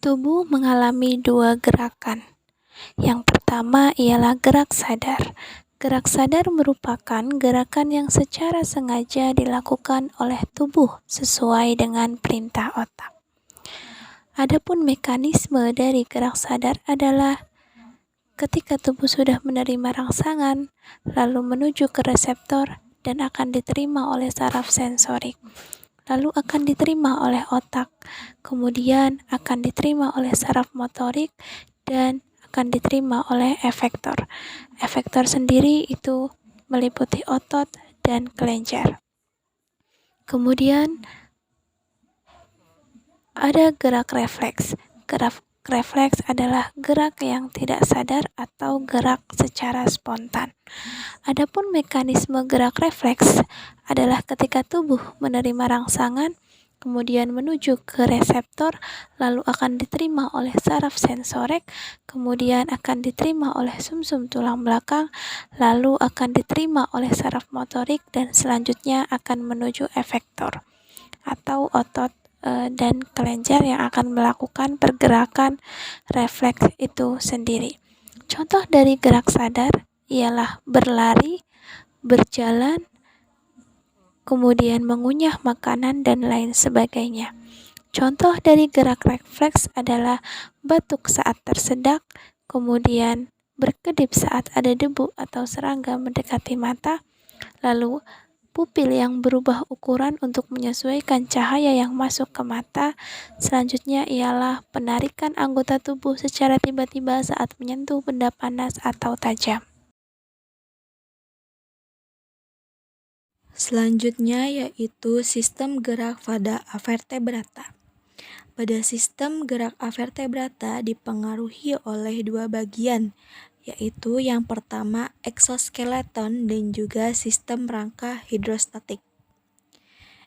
Tubuh mengalami dua gerakan. Yang pertama ialah gerak sadar. Gerak sadar merupakan gerakan yang secara sengaja dilakukan oleh tubuh sesuai dengan perintah otak. Adapun mekanisme dari gerak sadar adalah ketika tubuh sudah menerima rangsangan, lalu menuju ke reseptor dan akan diterima oleh saraf sensorik, lalu akan diterima oleh otak, kemudian akan diterima oleh saraf motorik, dan akan diterima oleh efektor. Efektor sendiri itu meliputi otot dan kelenjar. Kemudian ada gerak refleks. Gerak refleks adalah gerak yang tidak sadar atau gerak secara spontan. Adapun mekanisme gerak refleks adalah ketika tubuh menerima rangsangan, kemudian menuju ke reseptor, lalu akan diterima oleh saraf sensorik, kemudian akan diterima oleh sumsum tulang belakang, lalu akan diterima oleh saraf motorik, dan selanjutnya akan menuju efektor atau otot dan kelenjar yang akan melakukan pergerakan refleks itu sendiri. Contoh dari gerak sadar ialah berlari, berjalan, kemudian mengunyah makanan, dan lain sebagainya. Contoh dari gerak refleks adalah batuk saat tersedak, kemudian berkedip saat ada debu atau serangga mendekati mata, lalu pupil yang berubah ukuran untuk menyesuaikan cahaya yang masuk ke mata. Selanjutnya ialah penarikan anggota tubuh secara tiba-tiba saat menyentuh benda panas atau tajam. Selanjutnya yaitu sistem gerak pada avertebrata. Pada sistem gerak avertebrata dipengaruhi oleh dua bagian, yaitu yang pertama eksoskeleton dan juga sistem rangka hidrostatik.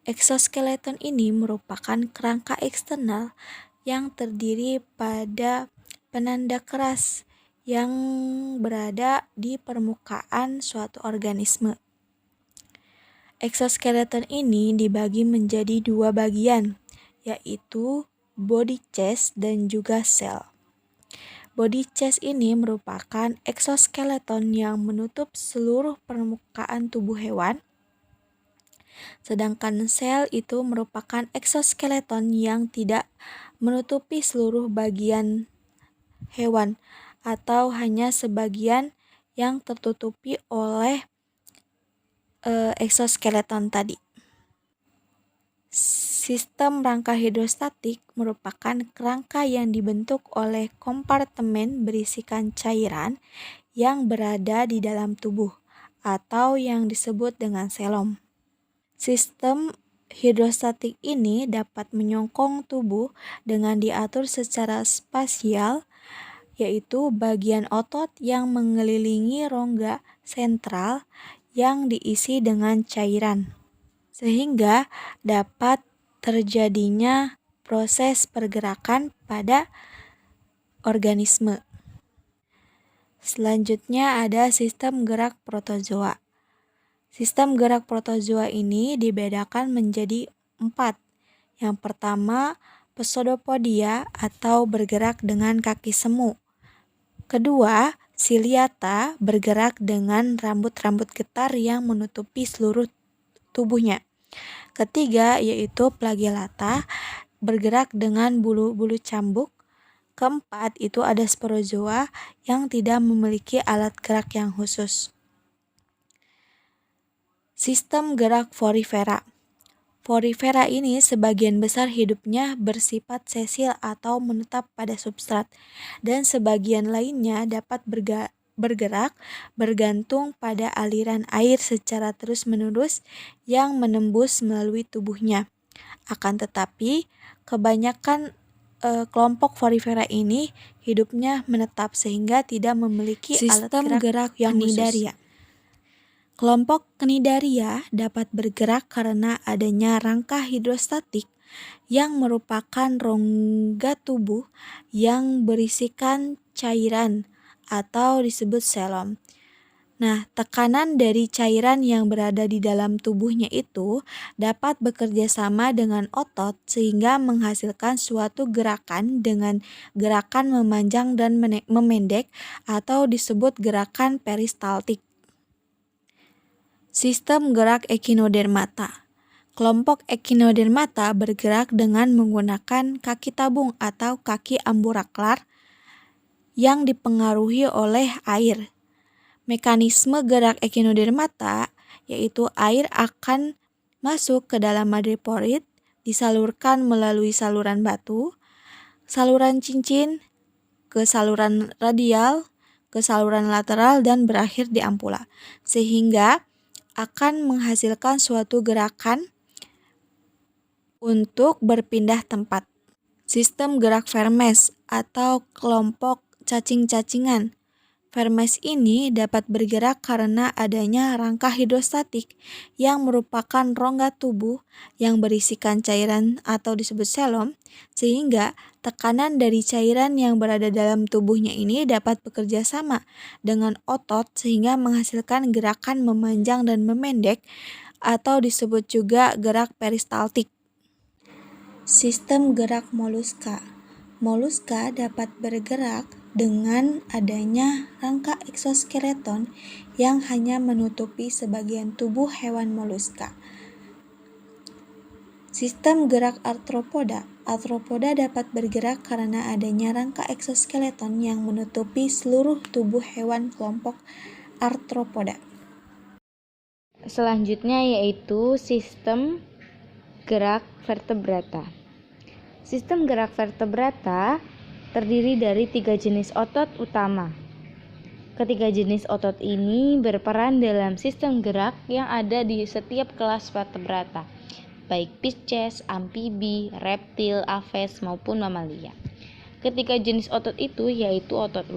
Eksoskeleton ini merupakan kerangka eksternal yang terdiri pada penanda keras yang berada di permukaan suatu organisme. Eksoskeleton ini dibagi menjadi dua bagian, yaitu body chest dan juga sel. Body chest ini merupakan eksoskeleton yang menutup seluruh permukaan tubuh hewan, sedangkan sel itu merupakan eksoskeleton yang tidak menutupi seluruh bagian hewan atau hanya sebagian yang tertutupi oleh eksoskeleton tadi. Sistem rangka hidrostatik merupakan kerangka yang dibentuk oleh kompartemen berisikan cairan yang berada di dalam tubuh atau yang disebut dengan selom. Sistem hidrostatik ini dapat menyokong tubuh dengan diatur secara spasial, yaitu bagian otot yang mengelilingi rongga sentral yang diisi dengan cairan, sehingga dapat terjadinya proses pergerakan pada organisme. Selanjutnya ada sistem gerak protozoa. Sistem gerak protozoa ini dibedakan menjadi 4. Yang pertama, pseudopodia atau bergerak dengan kaki semu. Kedua, ciliata bergerak dengan rambut-rambut getar yang menutupi seluruh tubuhnya. Ketiga yaitu flagellata bergerak dengan bulu-bulu cambuk. Keempat itu ada sporozoa yang tidak memiliki alat gerak yang khusus. Sistem gerak Porifera. Porifera ini sebagian besar hidupnya bersifat sesil atau menetap pada substrat, dan sebagian lainnya dapat bergerak bergantung pada aliran air secara terus-menerus yang menembus melalui tubuhnya. Akan tetapi, kebanyakan kelompok Porifera ini hidupnya menetap sehingga tidak memiliki alat gerak yang khusus. Kelompok Cnidaria dapat bergerak karena adanya rangka hidrostatik yang merupakan rongga tubuh yang berisikan cairan atau disebut selom. Nah, tekanan dari cairan yang berada di dalam tubuhnya itu dapat bekerja sama dengan otot sehingga menghasilkan suatu gerakan dengan gerakan memanjang dan memendek atau disebut gerakan peristaltik. Sistem gerak echinodermata. Kelompok echinodermata bergerak dengan menggunakan kaki tabung atau kaki amburaklar yang dipengaruhi oleh air. Mekanisme gerak echinodermata yaitu air akan masuk ke dalam madreporit, disalurkan melalui saluran batu, saluran cincin, ke saluran radial, ke saluran lateral, dan berakhir di ampula, sehingga akan menghasilkan suatu gerakan untuk berpindah tempat. Sistem gerak Vermes atau kelompok cacing-cacingan. Vermes ini dapat bergerak karena adanya rangka hidrostatik yang merupakan rongga tubuh yang berisikan cairan atau disebut selom, sehingga tekanan dari cairan yang berada dalam tubuhnya ini dapat bekerja sama dengan otot sehingga menghasilkan gerakan memanjang dan memendek atau disebut juga gerak peristaltik. Sistem gerak moluska. Moluska dapat bergerak dengan adanya rangka eksoskeleton yang hanya menutupi sebagian tubuh hewan moluska. Sistem gerak arthropoda. Arthropoda dapat bergerak karena adanya rangka eksoskeleton yang menutupi seluruh tubuh hewan kelompok arthropoda. Selanjutnya yaitu sistem gerak vertebrata. Sistem gerak vertebrata terdiri dari 3 jenis otot utama. Ketiga jenis otot ini berperan dalam sistem gerak yang ada di setiap kelas vertebrata, baik Pisces, amfibi, reptil, aves maupun mamalia. Ketiga jenis otot itu yaitu otot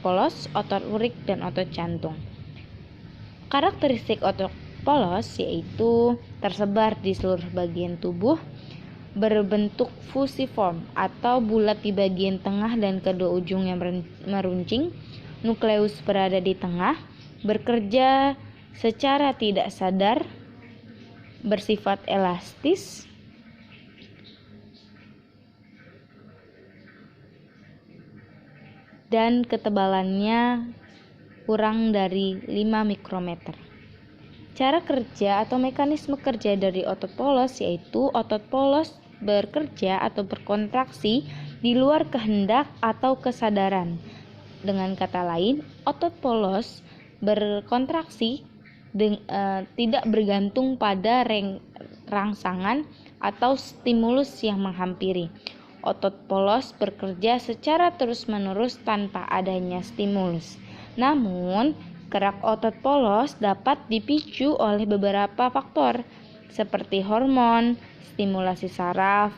polos, otot lurik, dan otot jantung. Karakteristik otot polos yaitu tersebar di seluruh bagian tubuh, berbentuk fusiform atau bulat di bagian tengah dan kedua ujung yang meruncing. Nukleus berada di tengah, bekerja secara tidak sadar, bersifat elastis, dan ketebalannya kurang dari 5 mikrometer. Cara kerja atau mekanisme kerja dari otot polos yaitu otot polos bekerja atau berkontraksi di luar kehendak atau kesadaran. Dengan kata lain, otot polos berkontraksi tidak bergantung pada rangsangan atau stimulus yang menghampiri. Otot polos bekerja secara terus-menerus tanpa adanya stimulus. Namun, gerak otot polos dapat dipicu oleh beberapa faktor seperti hormon, stimulasi saraf,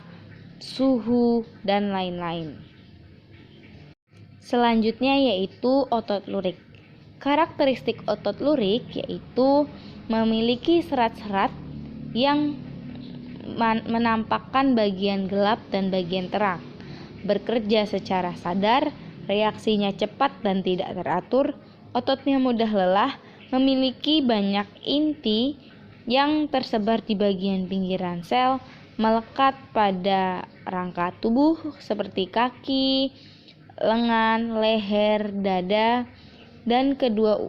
suhu, dan lain-lain. Selanjutnya yaitu otot lurik. Karakteristik otot lurik yaitu memiliki serat-serat yang menampakkan bagian gelap dan bagian terang. Bekerja secara sadar, reaksinya cepat dan tidak teratur, ototnya mudah lelah, memiliki banyak inti yang tersebar di bagian pinggiran sel, melekat pada rangka tubuh seperti kaki, lengan, leher, dada, dan kedua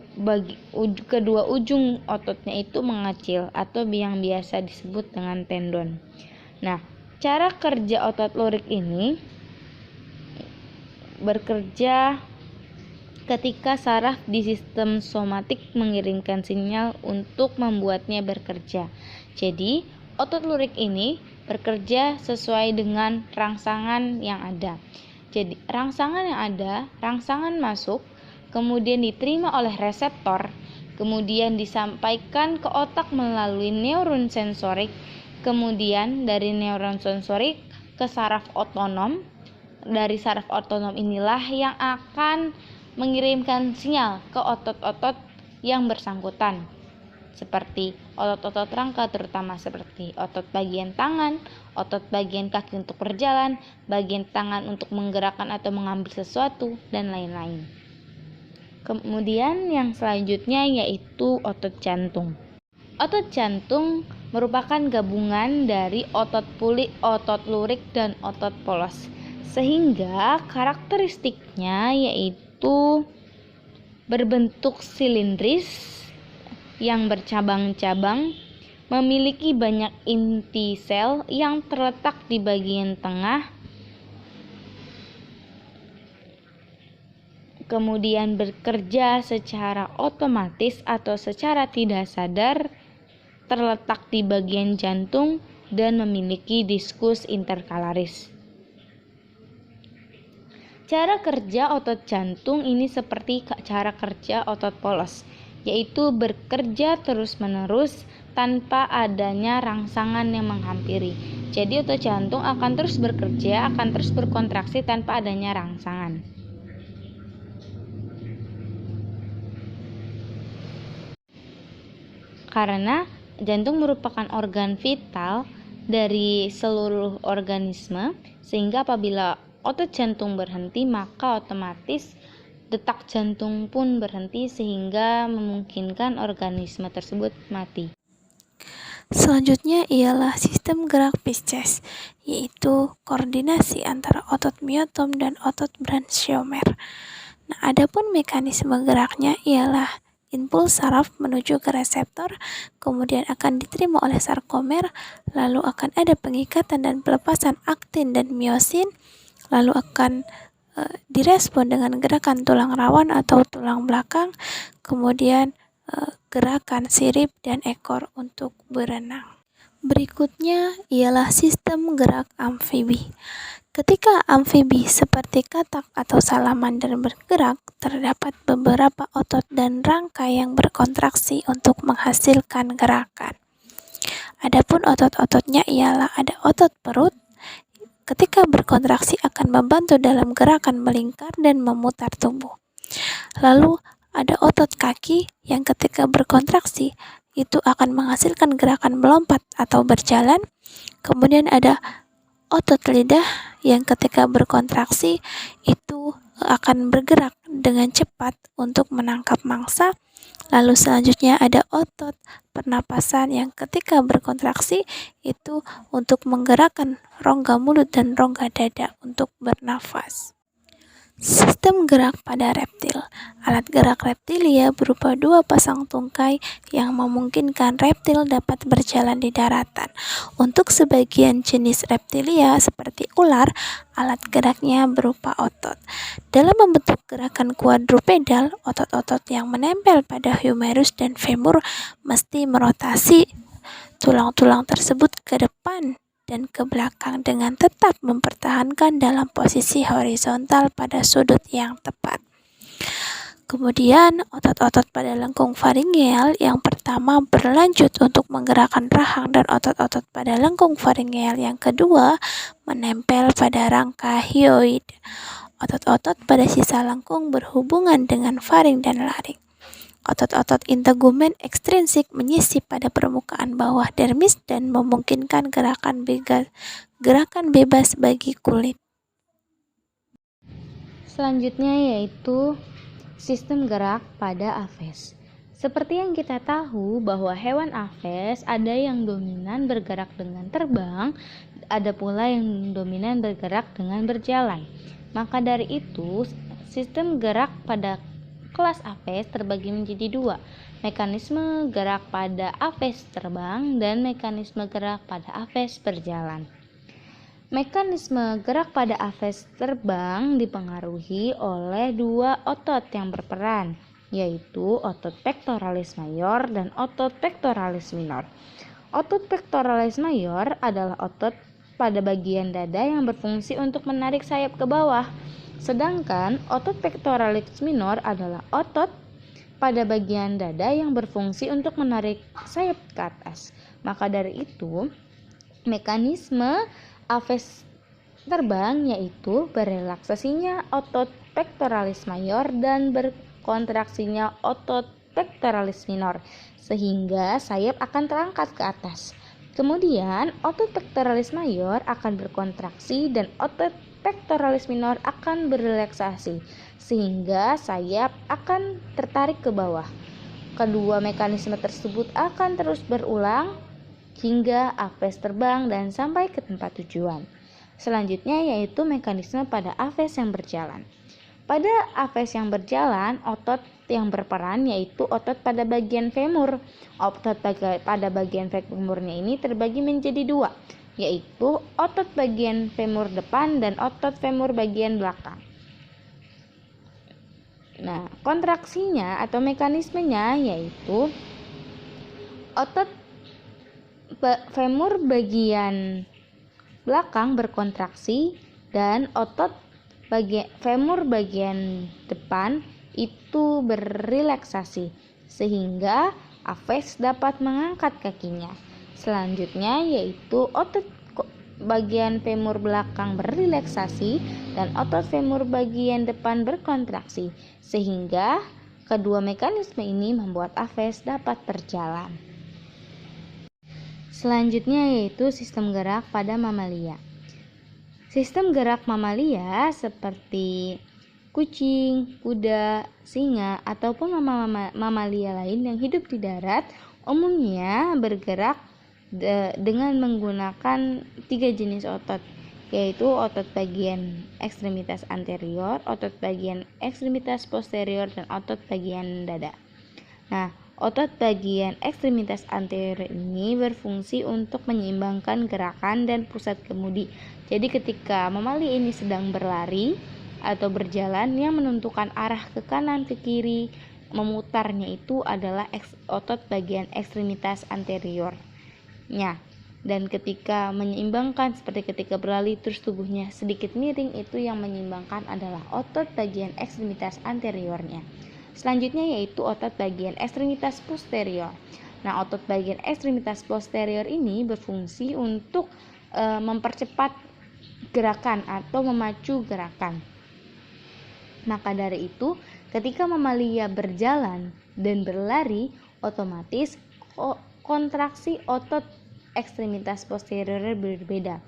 ujung ototnya itu mengecil atau yang biasa disebut dengan tendon. Nah, cara kerja otot lurik ini bekerja ketika saraf di sistem somatik mengirimkan sinyal untuk membuatnya bekerja. Jadi, otot lurik ini bekerja sesuai dengan rangsangan yang ada. Jadi, rangsangan yang ada, rangsangan masuk, kemudian diterima oleh reseptor, kemudian disampaikan ke otak melalui neuron sensorik, kemudian dari neuron sensorik ke saraf otonom. Dari saraf otonom inilah yang akan mengirimkan sinyal ke otot-otot yang bersangkutan, seperti otot-otot rangka, terutama seperti otot bagian tangan, otot bagian kaki untuk berjalan, bagian tangan untuk menggerakkan atau mengambil sesuatu, dan lain-lain. Kemudian yang selanjutnya yaitu otot jantung. Otot jantung merupakan gabungan dari otot puli, otot lurik, dan otot polos. Sehingga karakteristiknya yaitu berbentuk silindris yang bercabang-cabang, memiliki banyak inti sel yang terletak di bagian tengah, kemudian bekerja secara otomatis atau secara tidak sadar, terletak di bagian jantung, dan memiliki diskus interkalaris. Cara kerja otot jantung ini seperti cara kerja otot polos, yaitu bekerja terus-menerus tanpa adanya rangsangan yang menghampiri. Jadi otot jantung akan terus bekerja, akan terus berkontraksi tanpa adanya rangsangan. Karena jantung merupakan organ vital dari seluruh organisme, sehingga apabila otot jantung berhenti, maka otomatis detak jantung pun berhenti, sehingga memungkinkan organisme tersebut mati. Selanjutnya ialah sistem gerak Pisces, yaitu koordinasi antara otot myotom dan otot branchiomer. Nah, adapun mekanisme geraknya ialah impuls saraf menuju ke reseptor, kemudian akan diterima oleh sarkomer, lalu akan ada pengikatan dan pelepasan aktin dan miosin, lalu akan direspon dengan gerakan tulang rawan atau tulang belakang, kemudian gerakan sirip dan ekor untuk berenang. Berikutnya ialah sistem gerak amfibi. Ketika amfibi seperti katak atau salamander bergerak, terdapat beberapa otot dan rangka yang berkontraksi untuk menghasilkan gerakan. Adapun otot-ototnya ialah ada otot perut, ketika berkontraksi akan membantu dalam gerakan melingkar dan memutar tubuh. Lalu ada otot kaki yang ketika berkontraksi itu akan menghasilkan gerakan melompat atau berjalan. Kemudian ada otot lidah yang ketika berkontraksi itu akan bergerak dengan cepat untuk menangkap mangsa. Lalu selanjutnya ada otot pernapasan yang ketika berkontraksi itu untuk menggerakkan rongga mulut dan rongga dada untuk bernafas. Sistem gerak pada reptil. Alat gerak reptilia berupa dua pasang tungkai yang memungkinkan reptil dapat berjalan di daratan. Untuk sebagian jenis reptilia seperti ular, alat geraknya berupa otot. Dalam membentuk gerakan quadrupedal, otot-otot yang menempel pada humerus dan femur mesti merotasi tulang-tulang tersebut ke depan dan ke belakang dengan tetap mempertahankan dalam posisi horizontal pada sudut yang tepat. Kemudian otot-otot pada lengkung faringeal yang pertama berlanjut untuk menggerakkan rahang, dan otot-otot pada lengkung faringeal yang kedua menempel pada rangka hyoid. Otot-otot pada sisa lengkung berhubungan dengan faring dan laring. Otot-otot integumen ekstrinsik menyisip pada permukaan bawah dermis dan memungkinkan gerakan bebas bagi kulit. Selanjutnya yaitu sistem gerak pada aves. Seperti yang kita tahu bahwa hewan aves ada yang dominan bergerak dengan terbang, ada pula yang dominan bergerak dengan berjalan. Maka dari itu, sistem gerak pada kelas aves terbagi menjadi dua, mekanisme gerak pada aves terbang dan mekanisme gerak pada aves berjalan. Mekanisme gerak pada aves terbang dipengaruhi oleh dua otot yang berperan, yaitu otot pectoralis mayor dan otot pectoralis minor. Otot pectoralis mayor adalah otot pada bagian dada yang berfungsi untuk menarik sayap ke bawah. Sedangkan otot pectoralis minor adalah otot pada bagian dada yang berfungsi untuk menarik sayap ke atas. Maka dari itu, mekanisme aves terbang yaitu berelaksasinya otot pectoralis mayor dan berkontraksinya otot pectoralis minor, sehingga sayap akan terangkat ke atas. Kemudian otot pectoralis mayor akan berkontraksi dan otot pectoralis minor akan berrelaksasi sehingga sayap akan tertarik ke bawah. Kedua mekanisme tersebut akan terus berulang hingga apes terbang dan sampai ke tempat tujuan. Selanjutnya yaitu mekanisme pada apes yang berjalan. Pada apes yang berjalan, otot yang berperan yaitu otot pada bagian femur. Otot pada bagian femurnya ini terbagi menjadi dua, yaitu otot bagian femur depan dan otot femur bagian belakang. Nah, kontraksinya atau mekanismenya yaitu otot femur bagian belakang berkontraksi dan otot femur bagian depan itu berrelaksasi sehingga apes dapat mengangkat kakinya. Selanjutnya yaitu otot bagian femur belakang berrelaksasi dan otot femur bagian depan berkontraksi sehingga kedua mekanisme ini membuat apes dapat berjalan. Selanjutnya yaitu sistem gerak pada mamalia. Sistem gerak mamalia seperti kucing, kuda, singa, ataupun mamalia lain yang hidup di darat umumnya bergerak dengan menggunakan 3 jenis otot, yaitu otot bagian ekstremitas anterior, otot bagian ekstremitas posterior, dan otot bagian dada. Nah, otot bagian ekstremitas anterior ini berfungsi untuk menyeimbangkan gerakan dan pusat kemudi. Jadi ketika mamalia ini sedang berlari atau berjalan, yang menentukan arah ke kanan ke kiri memutarnya itu adalah otot bagian ekstremitas anteriornya. Dan ketika menyeimbangkan seperti ketika berlari terus tubuhnya sedikit miring, itu yang menyeimbangkan adalah otot bagian ekstremitas anteriornya. Selanjutnya yaitu otot bagian ekstremitas posterior. Nah, otot bagian ekstremitas posterior ini berfungsi untuk mempercepat gerakan atau memacu gerakan. Maka dari itu, ketika mamalia berjalan dan berlari, otomatis kontraksi otot ekstremitas posterior berbeda.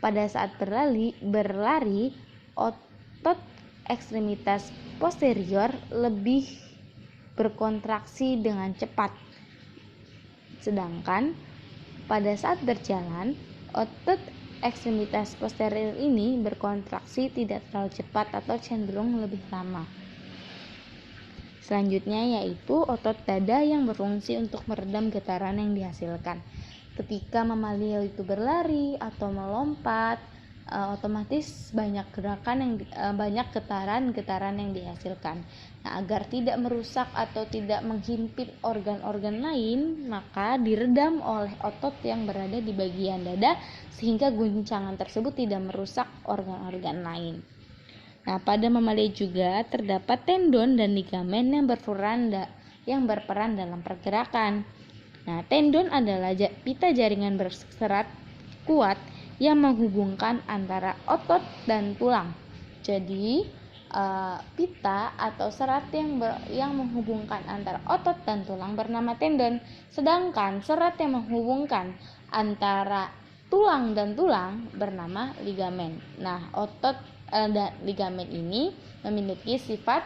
Pada saat berlari, otot ekstremitas posterior lebih berkontraksi dengan cepat. Sedangkan pada saat berjalan, otot ekstremitas posterior ini berkontraksi tidak terlalu cepat atau cenderung lebih lama. Selanjutnya yaitu otot dada yang berfungsi untuk meredam getaran yang dihasilkan. Ketika mamalia itu berlari atau melompat, otomatis banyak getaran yang dihasilkan. Nah, agar tidak merusak atau tidak menghimpit organ-organ lain, maka diredam oleh otot yang berada di bagian dada sehingga guncangan tersebut tidak merusak organ-organ lain. Nah, pada mamalia juga terdapat tendon dan ligamen yang berperan dalam pergerakan. Nah, tendon adalah pita jaringan berserat kuat yang menghubungkan antara otot dan tulang. Jadi, pita atau serat yang menghubungkan antara otot dan tulang bernama tendon, sedangkan serat yang menghubungkan antara tulang dan tulang bernama ligamen. Nah, otot dan ligamen ini memiliki sifat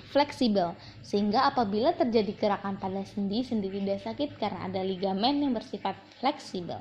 fleksibel, sehingga apabila terjadi gerakan pada sendi tidak sakit karena ada ligamen yang bersifat fleksibel.